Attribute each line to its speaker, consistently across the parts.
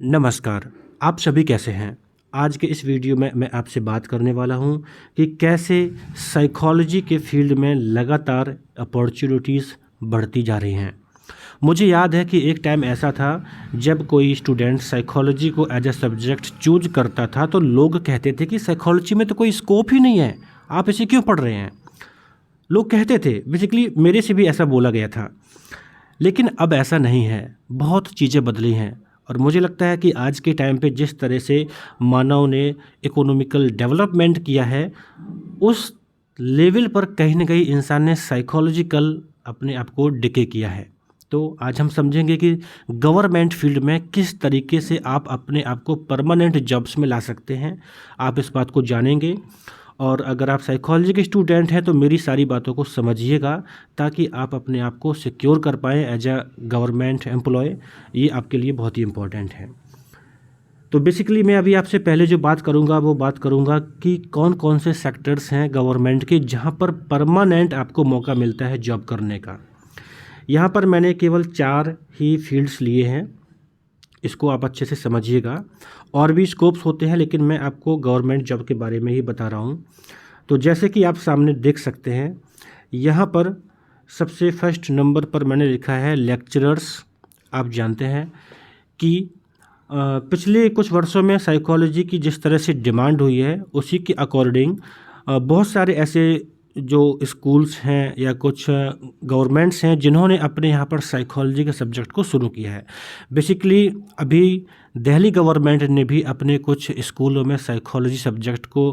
Speaker 1: नमस्कार। आप सभी कैसे हैं? आज के इस वीडियो में मैं आपसे बात करने वाला हूं कि कैसे साइकोलॉजी के फील्ड में लगातार अपॉर्चुनिटीज़ बढ़ती जा रही हैं। मुझे याद है कि एक टाइम ऐसा था जब कोई स्टूडेंट साइकोलॉजी को एज अ सब्जेक्ट चूज करता था तो लोग कहते थे कि साइकोलॉजी में तो कोई स्कोप ही नहीं है, आप इसे क्यों पढ़ रहे हैं? लोग कहते थे, बेसिकली मेरे से भी ऐसा बोला गया था। लेकिन अब ऐसा नहीं है, बहुत चीज़ें बदली हैं और मुझे लगता है कि आज के टाइम पे जिस तरह से मानव ने इकोनॉमिकल डेवलपमेंट किया है, उस लेवल पर कहीं न कहीं इंसान ने साइकोलॉजिकल अपने आप को डिके किया है। तो आज हम समझेंगे कि गवर्नमेंट फील्ड में किस तरीके से आप अपने आप को परमानेंट जॉब्स में ला सकते हैं, आप इस बात को जानेंगे। और अगर आप साइकोलॉजी के स्टूडेंट हैं तो मेरी सारी बातों को समझिएगा ताकि आप अपने आप को सिक्योर कर पाएँ एज अ गवर्नमेंट एम्प्लॉय। ये आपके लिए बहुत ही इम्पोर्टेंट है। तो बेसिकली मैं अभी आपसे पहले जो बात करूंगा वो बात करूंगा कि कौन कौन से सेक्टर्स हैं गवर्नमेंट के जहां पर परमानेंट आपको मौका मिलता है जॉब करने का। यहाँ पर मैंने केवल 4 ही फील्ड्स लिए हैं, इसको आप अच्छे से समझिएगा। और भी स्कोप्स होते हैं लेकिन मैं आपको गवर्नमेंट जॉब के बारे में ही बता रहा हूँ। तो जैसे कि आप सामने देख सकते हैं, यहाँ पर सबसे फर्स्ट नंबर पर मैंने लिखा है लेक्चरर्स। आप जानते हैं कि पिछले कुछ वर्षों में साइकोलॉजी की जिस तरह से डिमांड हुई है उसी के अकॉर्डिंग बहुत सारे ऐसे जो स्कूल्स हैं या कुछ गवर्नमेंट्स हैं जिन्होंने अपने यहाँ पर साइकोलॉजी के सब्जेक्ट को शुरू किया है। बेसिकली अभी दिल्ली गवर्नमेंट ने भी अपने कुछ स्कूलों में साइकोलॉजी सब्जेक्ट को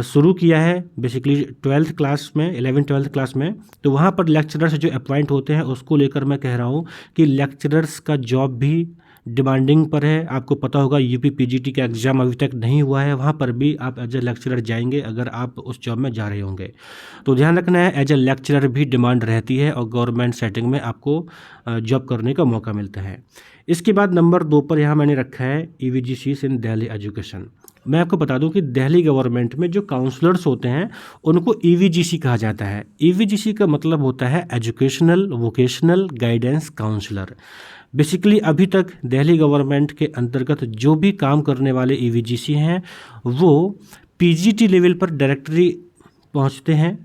Speaker 1: शुरू किया है। बेसिकली 12th क्लास में, 11th-12th क्लास में, तो वहाँ पर लेक्चरर्स जो अपॉइंट होते हैं उसको लेकर मैं कह रहा हूँ कि लेक्चरर्स का जॉब भी डिमांडिंग पर है। आपको पता होगा यूपी पीजीटी का एग्ज़ाम अभी तक नहीं हुआ है, वहाँ पर भी आप एज ए लेक्चरर जाएंगे अगर आप उस जॉब में जा रहे होंगे। तो ध्यान रखना है, एज ए लेक्चरर भी डिमांड रहती है और गवर्नमेंट सेटिंग में आपको जॉब करने का मौका मिलता है। इसके बाद नंबर 2 पर यहाँ मैंने रखा है EVGCs इन दिल्ली एजुकेशन। मैं आपको बता दूं कि दिल्ली गवर्नमेंट में जो काउंसलर्स होते हैं उनको EVGC कहा जाता है। EVGC का मतलब होता है educational vocational guidance counsellor. Basically अभी तक दिल्ली गवर्नमेंट के अंतर्गत जो भी काम करने वाले EVGC हैं वो PGT लेवल पर डायरेक्टली पहुंचते हैं,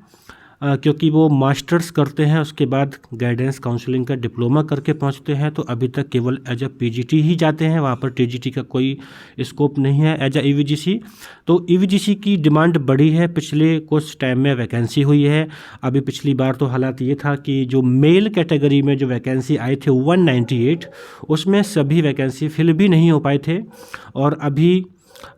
Speaker 1: क्योंकि वो मास्टर्स करते हैं, उसके बाद गाइडेंस काउंसलिंग का डिप्लोमा करके पहुंचते हैं। तो अभी तक केवल एज अ PGT ही जाते हैं, वहाँ पर TGT का कोई स्कोप नहीं है एज अ EVGC। तो EVGC की डिमांड बढ़ी है, पिछले कुछ टाइम में वैकेंसी हुई है। अभी पिछली बार तो हालात ये था कि जो मेल कैटेगरी में जो वैकेंसी आए थे 198, उसमें सभी वैकेंसी फिल भी नहीं हो पाए थे। और अभी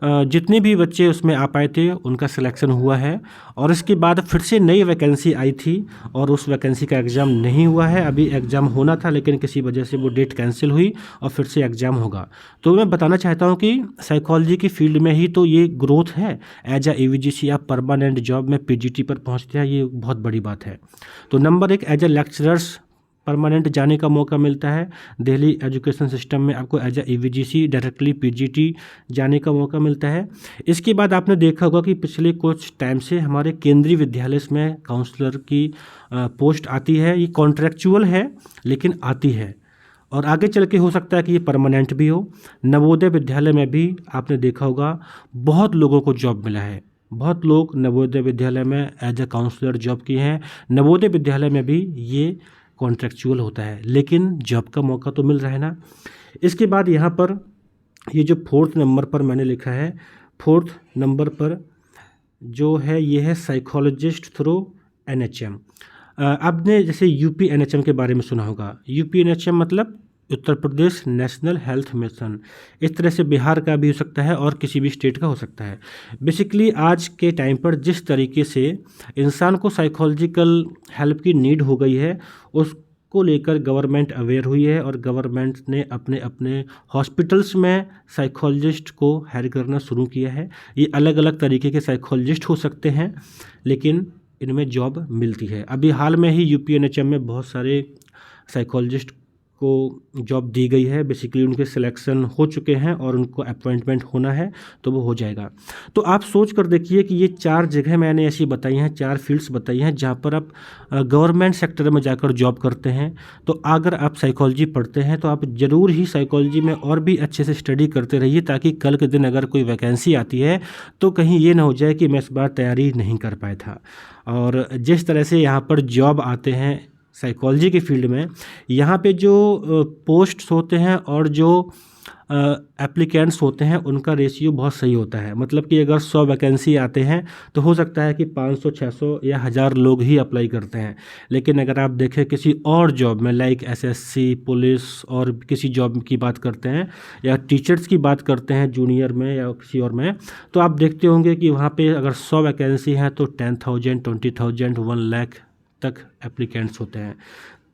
Speaker 1: जितने भी बच्चे उसमें आ पाए थे उनका सिलेक्शन हुआ है और इसके बाद फिर से नई वैकेंसी आई थी और उस वैकेंसी का एग्ज़ाम नहीं हुआ है। अभी एग्ज़ाम होना था लेकिन किसी वजह से वो डेट कैंसिल हुई और फिर से एग्ज़ाम होगा। तो मैं बताना चाहता हूँ कि साइकोलॉजी की फील्ड में ही तो ये ग्रोथ है। एज अ EVGC आप परमानेंट जॉब में PGT पर पहुँचते हैं, ये बहुत बड़ी बात है। तो number 1, as a lecturers permanent जाने का मौका मिलता है। दिल्ली एजुकेशन सिस्टम में आपको as a EVGC directly PGT जाने का मौका मिलता है। इसके बाद आपने देखा होगा कि पिछले कुछ टाइम से हमारे केंद्रीय विद्यालय में काउंसलर की पोस्ट आती है। ये कॉन्ट्रैक्चुअल है लेकिन आती है और आगे चल के हो सकता है कि ये परमानेंट भी हो। नवोदय विद्यालय में भी आपने देखा होगा बहुत लोगों को जॉब मिला है। बहुत लोग नवोदय विद्यालय में एज अ काउंसलर जॉब किए हैं। नवोदय विद्यालय में भी ये कॉन्ट्रैक्चुअल होता है लेकिन जॉब का मौका तो मिल रहा है ना। इसके बाद यहाँ पर ये जो 4th नंबर पर मैंने लिखा है, 4th नंबर पर जो है ये है साइकोलॉजिस्ट थ्रू NHM। आपने जैसे UP NHM के बारे में सुना होगा। UP NHM मतलब Uttar Pradesh national health mission. इस तरह से बिहार का भी हो सकता है और किसी भी स्टेट का हो सकता है। बेसिकली आज के टाइम पर जिस तरीके से इंसान को साइकोलॉजिकल हेल्प की नीड हो गई है उसको लेकर गवर्नमेंट अवेयर हुई है और गवर्नमेंट ने अपने अपने हॉस्पिटल्स में साइकोलॉजिस्ट को हायर करना शुरू किया है। ये अलग अलग तरीके के साइकोलॉजिस्ट हो सकते हैं लेकिन इनमें जॉब मिलती है। अभी हाल में ही UP NHM में बहुत सारे साइकोलॉजिस्ट को जॉब दी गई है, बेसिकली उनके सिलेक्शन हो चुके हैं और उनको अपॉइंटमेंट होना है तो वो हो जाएगा। तो आप सोच कर देखिए कि ये 4 जगह मैंने ऐसी बताई हैं, 4 फील्ड्स बताई हैं जहाँ पर आप गवर्नमेंट सेक्टर में जाकर जॉब करते हैं। तो अगर आप साइकोलॉजी पढ़ते हैं तो आप ज़रूर ही साइकोलॉजी में और भी अच्छे से स्टडी करते रहिए, ताकि कल के दिन अगर कोई वैकेंसी आती है तो कहीं ये ना हो जाए कि मैं इस बार तैयारी नहीं कर पाया था। और जिस तरह से यहाँ पर जॉब आते हैं साइकोलॉजी के फील्ड में, यहाँ पे जो पोस्ट्स होते हैं और जो एप्लीकेंट्स होते हैं उनका रेशियो बहुत सही होता है। मतलब कि अगर 100 वैकेंसी आते हैं तो हो सकता है कि 500, 600 या 1000 लोग ही अप्लाई करते हैं। लेकिन अगर आप देखें किसी और जॉब में, लाइक एसएससी, पुलिस और किसी जॉब की बात करते हैं या टीचर्स की बात करते हैं जूनियर में या किसी और में, तो आप देखते होंगे कि वहाँ पे अगर 100 वैकेंसी हैं तो 10,000, 20,000, 1 लाख तक एप्लीकेंट्स होते हैं।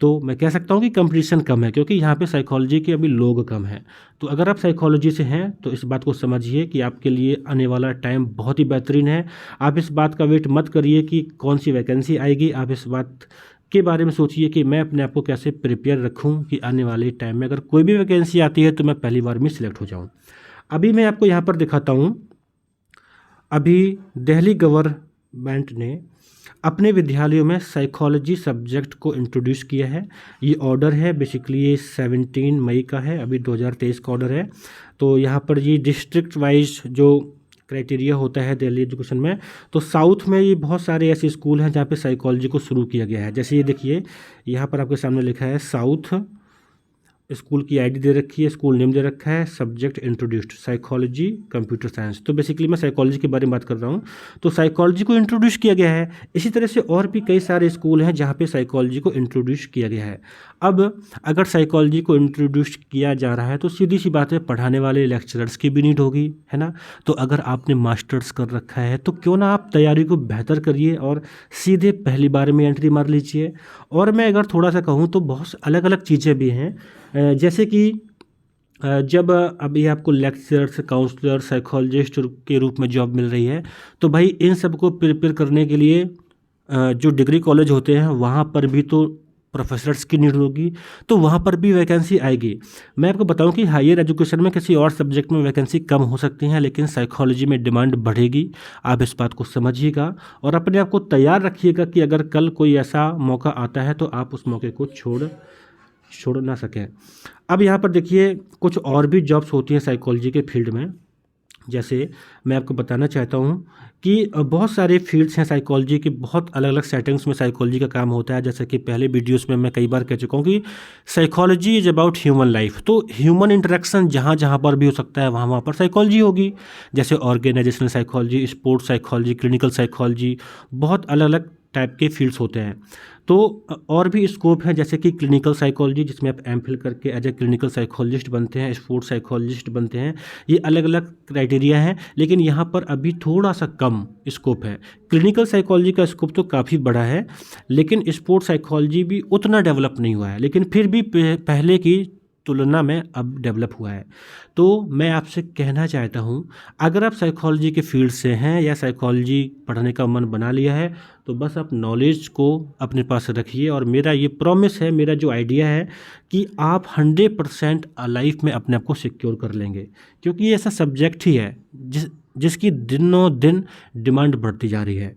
Speaker 1: तो मैं कह सकता हूँ कि कंपटीशन कम है, क्योंकि यहाँ पे साइकोलॉजी के अभी लोग कम हैं। तो अगर आप साइकोलॉजी से हैं तो इस बात को समझिए कि आपके लिए आने वाला टाइम बहुत ही बेहतरीन है। आप इस बात का वेट मत करिए कि कौन सी वैकेंसी आएगी, आप इस बात के बारे में सोचिए कि मैं अपने आप को कैसे प्रिपेयर रखूँ कि आने वाले टाइम में अगर कोई भी वैकेंसी आती है तो मैं पहली बार में सिलेक्ट हो जाऊँ। अभी मैं आपको यहाँ पर दिखाता हूँ, अभी दिल्ली गवर्नमेंट ने अपने विद्यालयों में साइकोलॉजी सब्जेक्ट को इंट्रोड्यूस किया है। ये ऑर्डर है, बेसिकली ये 17 मई का है, अभी 2023 का ऑर्डर है। तो यहाँ पर ये डिस्ट्रिक्ट वाइज जो क्राइटेरिया होता है दिल्ली एजुकेशन में, तो साउथ में ये बहुत सारे ऐसे स्कूल हैं जहाँ पे साइकोलॉजी को शुरू किया गया है। जैसे ये देखिए, यहाँ पर आपके सामने लिखा है साउथ, स्कूल की आईडी दे रखी है, स्कूल नेम दे रखा है, subject introduced psychology computer science. तो बेसिकली मैं साइकोलॉजी के बारे में बात कर रहा हूँ, तो साइकोलॉजी को इंट्रोड्यूस किया गया है। इसी तरह से और भी कई सारे स्कूल हैं जहाँ पे साइकोलॉजी को इंट्रोड्यूस किया गया है। अब अगर साइकोलॉजी को इंट्रोड्यूस किया जा रहा है तो सीधी सी बात है, पढ़ाने वाले लेक्चरर्स की भी नीड होगी, है ना। तो अगर आपने मास्टर्स कर रखा है तो क्यों ना आप तैयारी को बेहतर करिए और सीधे पहली बार में एंट्री मार लीजिए। और मैं अगर थोड़ा सा कहूँ तो बहुत अलग अलग चीज़ें भी हैं, जैसे कि जब अभी आपको लेक्चरर्स, काउंसलर, साइकोलॉजिस्ट के रूप में जॉब मिल रही है, तो भाई इन सब को प्रिपेयर करने के लिए जो डिग्री कॉलेज होते हैं वहाँ पर भी तो प्रोफेसर्स की नीड होगी, तो वहाँ पर भी वैकेंसी आएगी। मैं आपको बताऊं कि हायर एजुकेशन में किसी और सब्जेक्ट में वैकेंसी कम हो सकती हैं, लेकिन साइकोलॉजी में डिमांड बढ़ेगी। आप इस बात को समझिएगा और अपने आप को तैयार रखिएगा कि अगर कल कोई ऐसा मौका आता है तो आप उस मौके को छोड़ ना सकें। अब यहाँ पर देखिए, कुछ और भी जॉब्स होती हैं साइकोलॉजी के फील्ड में। जैसे मैं आपको बताना चाहता हूँ कि बहुत सारे फील्ड्स हैं साइकोलॉजी के, बहुत अलग अलग सेटिंग्स में साइकोलॉजी का काम होता है। जैसे कि पहले वीडियोस में मैं कई बार कह चुका हूँ कि psychology is about human life. तो ह्यूमन इंटरेक्शन जहाँ जहाँ पर भी हो सकता है वहाँ वहाँ पर साइकोलॉजी होगी। जैसे organisational psychology, sports psychology, clinical psychology, बहुत अलग अलग टाइप के फील्ड्स होते हैं। तो और भी स्कोप है, जैसे कि क्लिनिकल साइकोलॉजी, जिसमें आप एमफिल करके एज ए क्लिनिकल साइकोलॉजिस्ट बनते हैं, स्पोर्ट्स साइकोलॉजिस्ट बनते हैं। ये अलग अलग क्राइटेरिया हैं, लेकिन यहाँ पर अभी थोड़ा सा कम स्कोप है। क्लिनिकल साइकोलॉजी का स्कोप तो काफ़ी बड़ा है, लेकिन स्पोर्ट्स साइकोलॉजी भी उतना डेवलप नहीं हुआ है, लेकिन फिर भी पहले की तुलना में अब डेवलप हुआ है। तो मैं आपसे कहना चाहता हूँ, अगर आप साइकोलॉजी के फील्ड से हैं या साइकोलॉजी पढ़ने का मन बना लिया है, तो बस आप नॉलेज को अपने पास रखिए। और मेरा ये प्रॉमिस है, मेरा जो आइडिया है कि आप 100% लाइफ में अपने आप को सिक्योर कर लेंगे, क्योंकि ये ऐसा सब्जेक्ट ही है जिसकी दिनों दिन डिमांड बढ़ती जा रही है।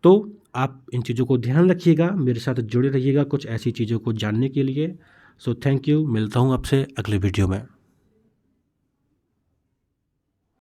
Speaker 1: तो आप इन चीज़ों को ध्यान रखिएगा, मेरे साथ जुड़े रहिएगा कुछ ऐसी चीज़ों को जानने के लिए। सो थैंक यू, मिलता हूँ आपसे अगले वीडियो में।